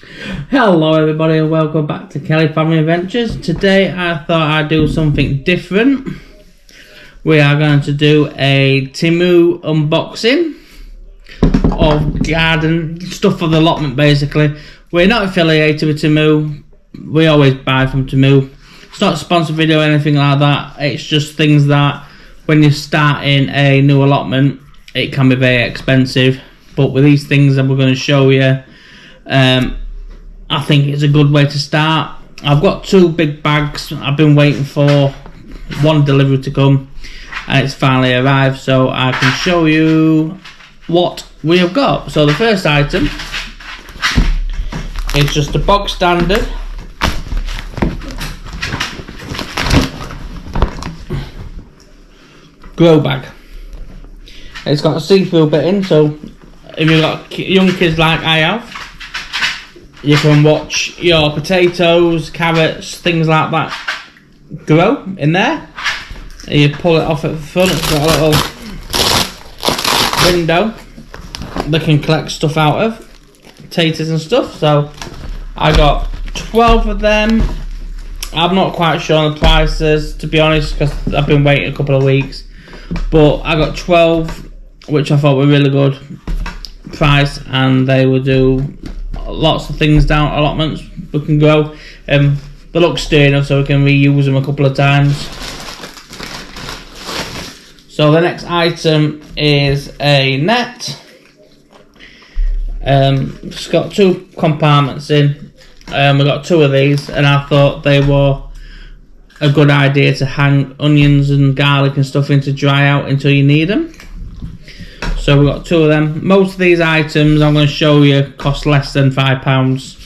Hello everybody and welcome back to Kelly Family Adventures. Today I thought I'd do something different. We are going to do a Temu unboxing of garden stuff for the allotment basically. We're not affiliated with Temu. We always buy from Temu. It's not a sponsored video or anything like that. It's just things that when you're starting a new allotment it can be very expensive. But with these things that we're going to show you, I think it's a good way to start. I've got two big bags. I've been waiting for one delivery to come and it's finally arrived, so I can show you what we have got. So the first item is just a box standard grow bag. It's got a see-through bit in, so if you've got young kids like I have, you can watch your potatoes, carrots, things like that grow in there. And you pull it off at the front. It's got a little window they can collect stuff out of, potatoes and stuff. So I got 12 of them. I'm not quite sure on the prices, to be honest, because I've been waiting a couple of weeks. But I got 12, which I thought were really good price, and they will do lots of things down allotments we can grow. They look sturdy enough so we can reuse them a couple of times. So the next item is a net. It's got two compartments in. We've got two of these, and I thought they were a good idea to hang onions and garlic and stuff in to dry out until you need them. So we've got two of them. Most of these items I'm going to show you cost less than £5.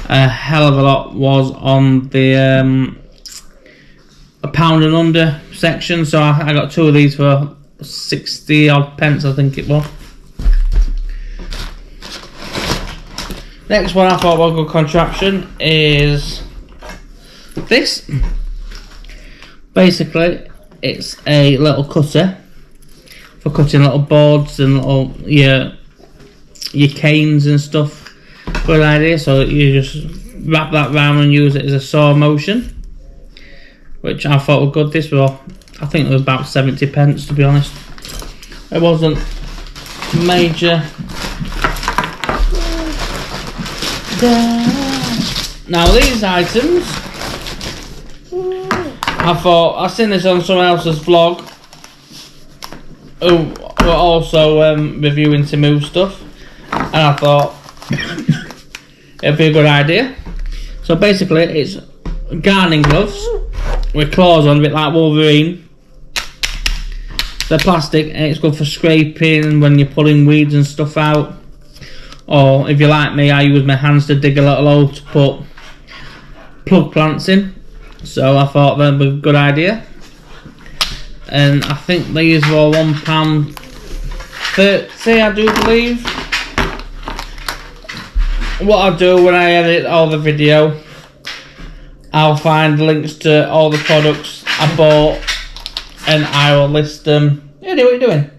A hell of a lot was on the a pound and under section. So I got two of these for 60 odd pence, I think it was. Next one I thought was a good contraption is this. Basically it's a little cutter for cutting little boards and little your canes and stuff. Good idea. So you just wrap that round and use it as a saw motion, which I thought was good. This was, I think it was about 70 pence, to be honest. It wasn't major. Now these items, I thought, I've seen this on someone else's vlog who were also reviewing Temu stuff, and I thought it'd be a good idea. So basically it's gardening gloves with claws on, a bit like Wolverine. They're plastic and it's good for scraping when you're pulling weeds and stuff out, or if you're like me, I use my hands to dig a little hole to put plug plants in. So I thought that would be a good idea. And I think these were £1.30, I do believe. What I'll do when I edit all the video, I'll find links to all the products I bought and I will list them. Hey, what are you doing?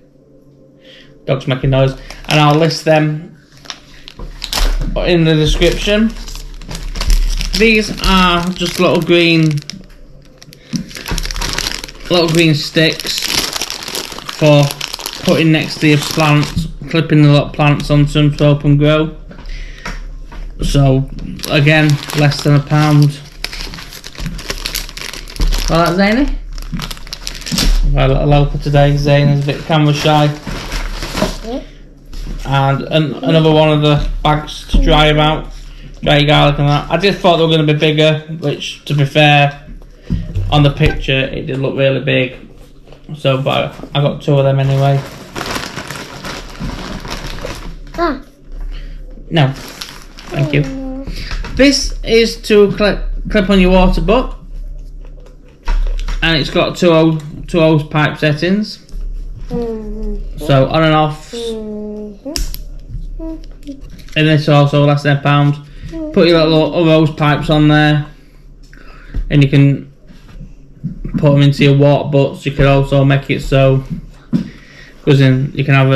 Dog's making noise. And I'll list them in the description. These are just little green sticks for putting next to your plants, clipping the little plants onto them to help them grow. So again, less than £1. Well, that Zany? My little helper today, Zane is a bit camera shy. And another one of the bags to dry them out, dry your garlic and that. I just thought they were going to be bigger, which, to be fair, on the picture it did look really big. So, but I got two of them anyway. No, thank you. This is to clip on your water butt, and it's got two hose pipe settings. So on and off. And this also less than £1. Put your little hose pipes on there, and you can put them into your water butts. You can also make it so, because then you can have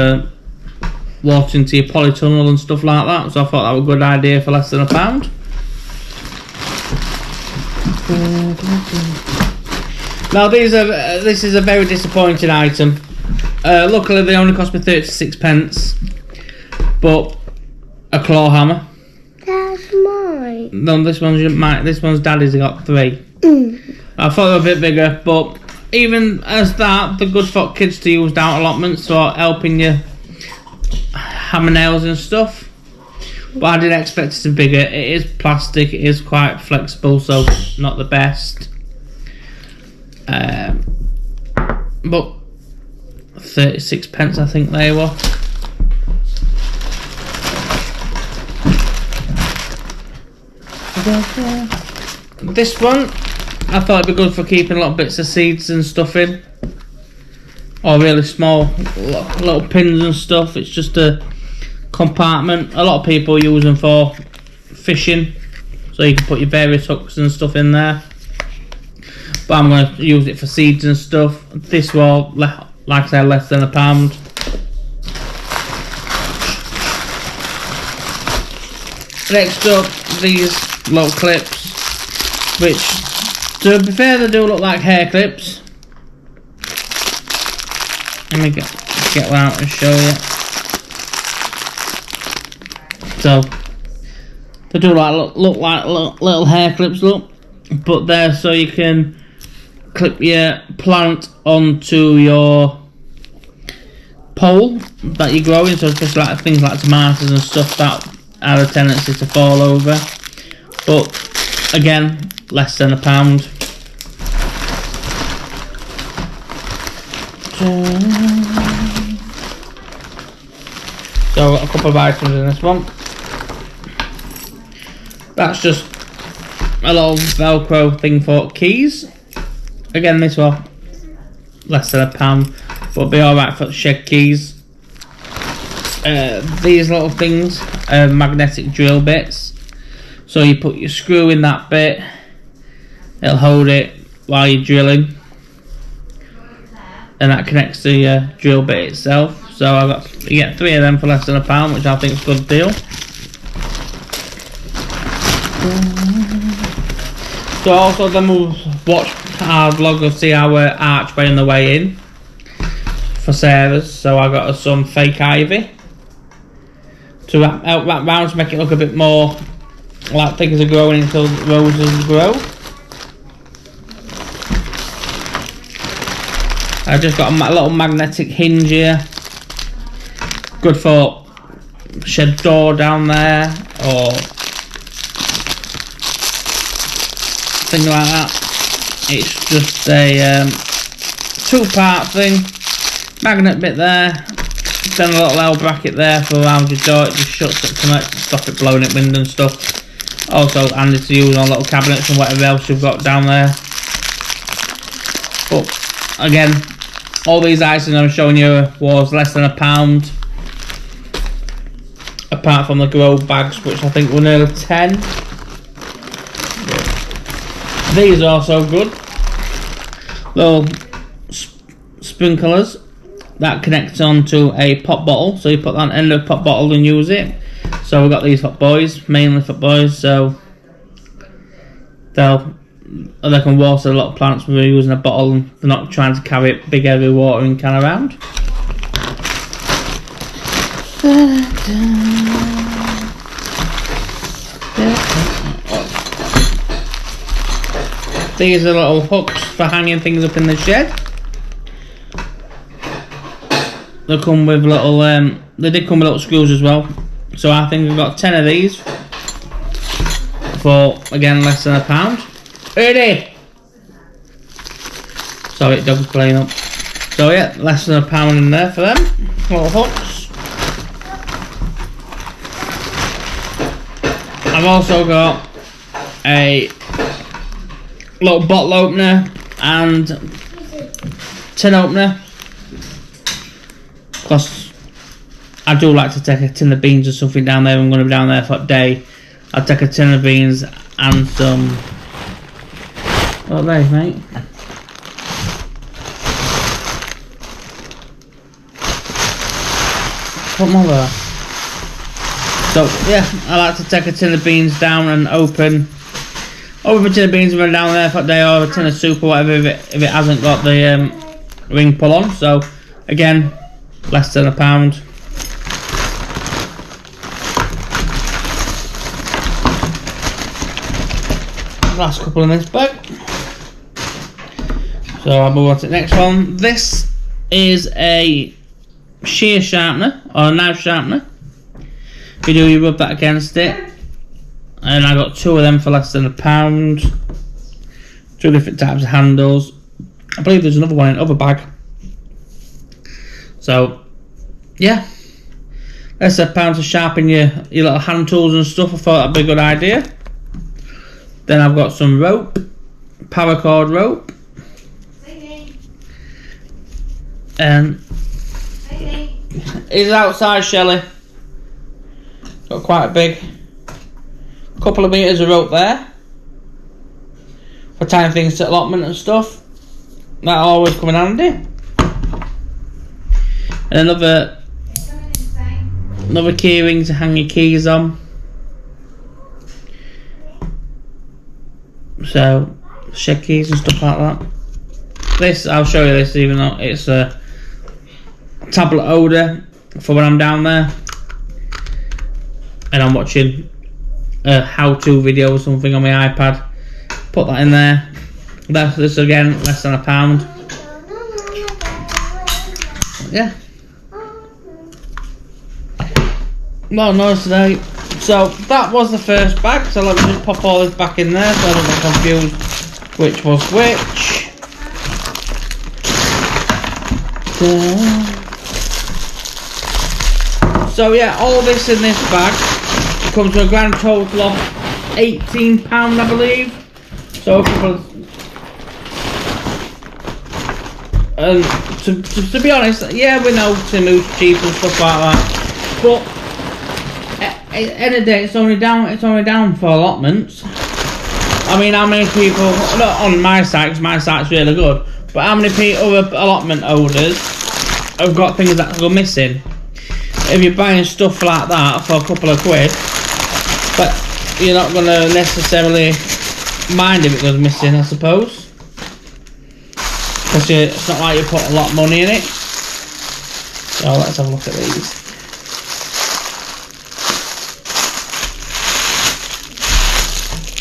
water into your polytunnel and stuff like that. So I thought that was a good idea for less than £1. Now this is a very disappointing item. Luckily they only cost me 36p, but a claw hammer. That's mine. No, this one's daddy's got 3. I thought they were a bit bigger, but even as that, they're good for kids to use down allotments, so helping you hammer nails and stuff. But I didn't expect it to be bigger. It is plastic, it is quite flexible, so not the best. But 36p I think they were. This one I thought it'd be good for keeping little bits of seeds and stuff in, or really small little pins and stuff. It's just a compartment. A lot of people use them for fishing, so you can put your various hooks and stuff in there, but I'm going to use it for seeds and stuff. This was, like I said, less than £1. Next up, these little clips, which, to be fair, they do look like hair clips. Let me get one out and show you. So they do look like little hair clips, look, but they're so you can clip your plant onto your pole that you're growing. So just like things like tomatoes and stuff that have a tendency to fall over, but again, less than £1. So I've got a couple of items in this one. That's just a little Velcro thing for keys. Again, this one less than £1, but be alright for shed keys. These little things are magnetic drill bits, so you put your screw in that bit, it'll hold it while you're drilling, and that connects to your drill bit itself. So you get 3 of them for less than £1, which I think is a good deal. So also then we'll watch our vlog and see our archway on the way in for Sarah's. So I got her some fake ivy to help wrap round to make it look a bit more like things are growing until roses grow. I just got a little magnetic hinge here, good for shed door down there or thing like that. It's just a 2-part thing, magnet bit there, then a little L bracket there for around your door. It just shuts it to stop it blowing at wind and stuff. Also handy to use on little cabinets and whatever else you've got down there. But again, all these items I'm showing you was less than £1, apart from the grow bags, which I think were nearly 10. These are also good. Little sprinklers that connects onto a pop bottle, so you put that on the end of a pop bottle and use it. So we've got these for boys, mainly for boys, so they can water a lot of plants when they're using a bottle and they're not trying to carry a big heavy watering can around. These are little hooks for hanging things up in the shed. They come with little, they did come with little screws as well. So I think I've got 10 of these for, again, less than £1. Ernie! Sorry, dog's playing up. So yeah, less than £1 in there for them little hooks. I've also got a little bottle opener and tin opener, because I do like to take a tin of beans or something down there. I'm going to be down there for a day. I'll take a tin of beans and some, what are they, mate? Put them over there. So yeah, I like to take a tin of beans down and open a tin of beans and run down there for a day, or a tin of soup or whatever if it hasn't got the ring pull on. So again, less than £1. Last couple in this bag. So I'll move on to the next one. This is a shear sharpener or a knife sharpener. You rub that against it, and I got 2 of them for less than £1. 2 different types of handles. I believe there's another one in another bag. So yeah, that's £1 to sharpen your little hand tools and stuff. I thought that'd be a good idea. Then I've got some rope, paracord rope, and he's outside, Shelley. Got quite a big couple of meters of rope there for tying things to allotment and stuff. That'll always come in handy. And another key ring to hang your keys on. So shed keys and stuff like that. This, I'll show you this, even though it's a tablet holder for when I'm down there and I'm watching a how-to video or something on my iPad. Put that in there. That's this again, less than £1. Yeah. Well, nice today. So that was the first bag. So let me just pop all this back in there so I don't get confused which was which. So yeah, all this in this bag comes to a grand total of £18, I believe. So a couple of, and to be honest, yeah, we know Temu's cheap and stuff like that, but at the end of the day, it's only down for allotments. I mean, how many people, not on my site, because my site's really good, but how many other allotment holders have got things that go missing? If you're buying stuff like that for a couple of quid, but you're not going to necessarily mind if it goes missing, I suppose, because it's not like you put a lot of money in it. So let's have a look at these.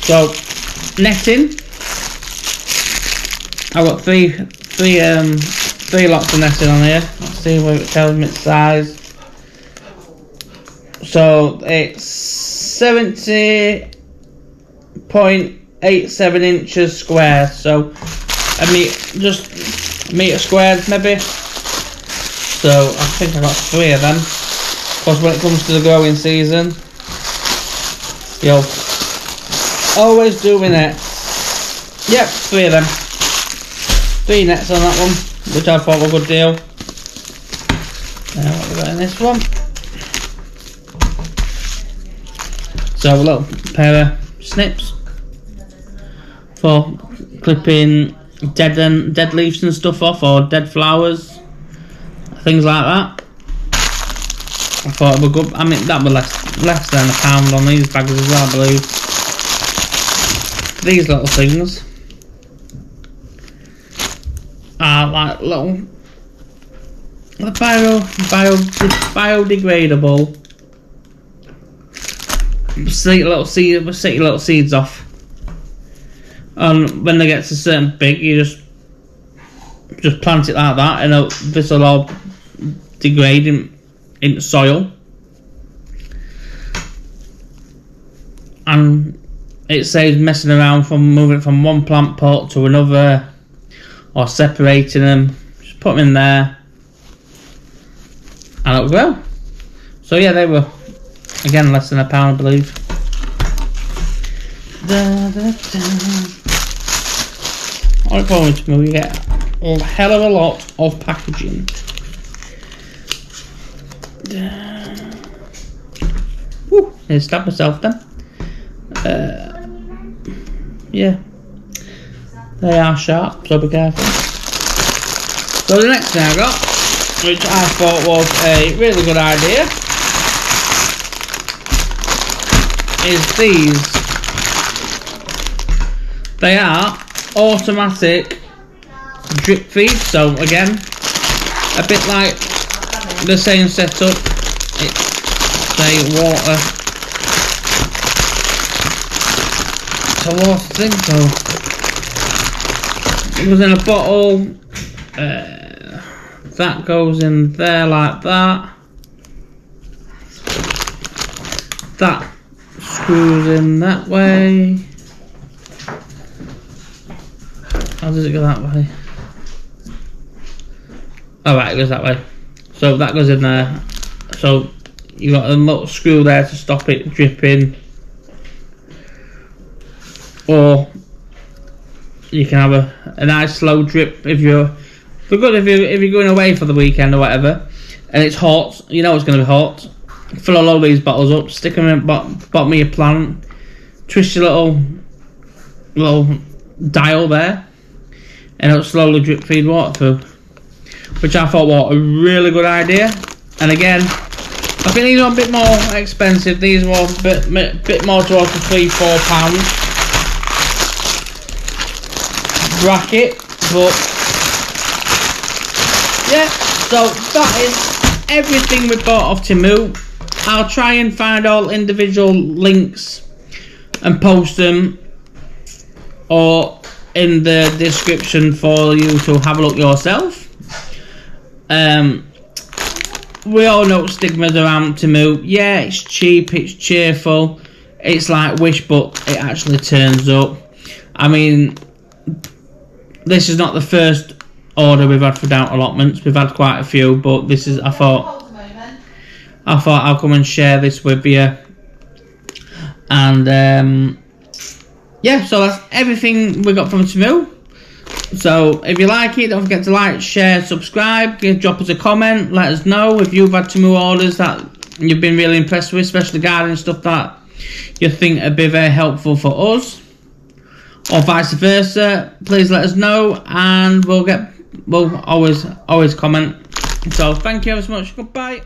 So netting, I've got three lots of netting on here. Let's see where it tells me its size. So it's 70.87 inches square. So just a metre squared maybe. So I think I got 3 of them. Of course, when it comes to the growing season, you'll always do my nets. Yep, 3 of them. 3 nets on that one, which I thought was a good deal. Now what we got in this one? So a little pair of snips for clipping dead leaves and stuff off, or dead flowers, things like that. I thought it would good. I mean, that was less than £1 on these bags as well, I believe. These little things are like little biodegradable. Set your little seeds off, and when they get to a certain big, you just plant it like that, and this will all degrade into soil, and it saves messing around from moving from one plant pot to another or separating them. Just put them in there and it'll grow. So yeah, they were again less than £1, I believe. On it forward to me, we get a hell of a lot of packaging. Woo, I stabbed myself then. Yeah, they are sharp, so be careful. So the next thing I got, which I thought was a really good idea, is these. They are automatic drip feed, so again, a bit like the same setup. It's say water. It's a water thing, so it goes in a bottle. That goes in there like that. That screws in that way. How does it go that way? Alright, it goes that way. So that goes in there. So you got a little screw there to stop it dripping. Or you can have a nice slow drip if you're good if you're going away for the weekend or whatever, and it's hot. You know it's going to be hot. Fill a load of these bottles up, stick them in bottom of your plant, twist your little dial there, and it'll slowly drip feed water through, which I thought was a really good idea. And again, I think these are a bit more expensive. These were a bit more towards the £3-4 bracket, but yeah. So that is everything we bought off Temu. I'll try and find all individual links and post them, or in the description for you to have a look yourself. We all know stigmas around Temu. Yeah, it's cheap, it's cheerful, it's like Wish, but it actually turns up. I mean, this is not the first order we've had for down allotments. We've had quite a few, but this is, I thought I'll come and share this with you. And yeah, so that's everything we got from Temu. So if you like it, don't forget to like, share, subscribe, drop us a comment, let us know if you've had Temu orders that you've been really impressed with, especially gardening stuff that you think would be very helpful for us, or vice versa. Please let us know, and we'll always comment. So thank you ever so much. Goodbye.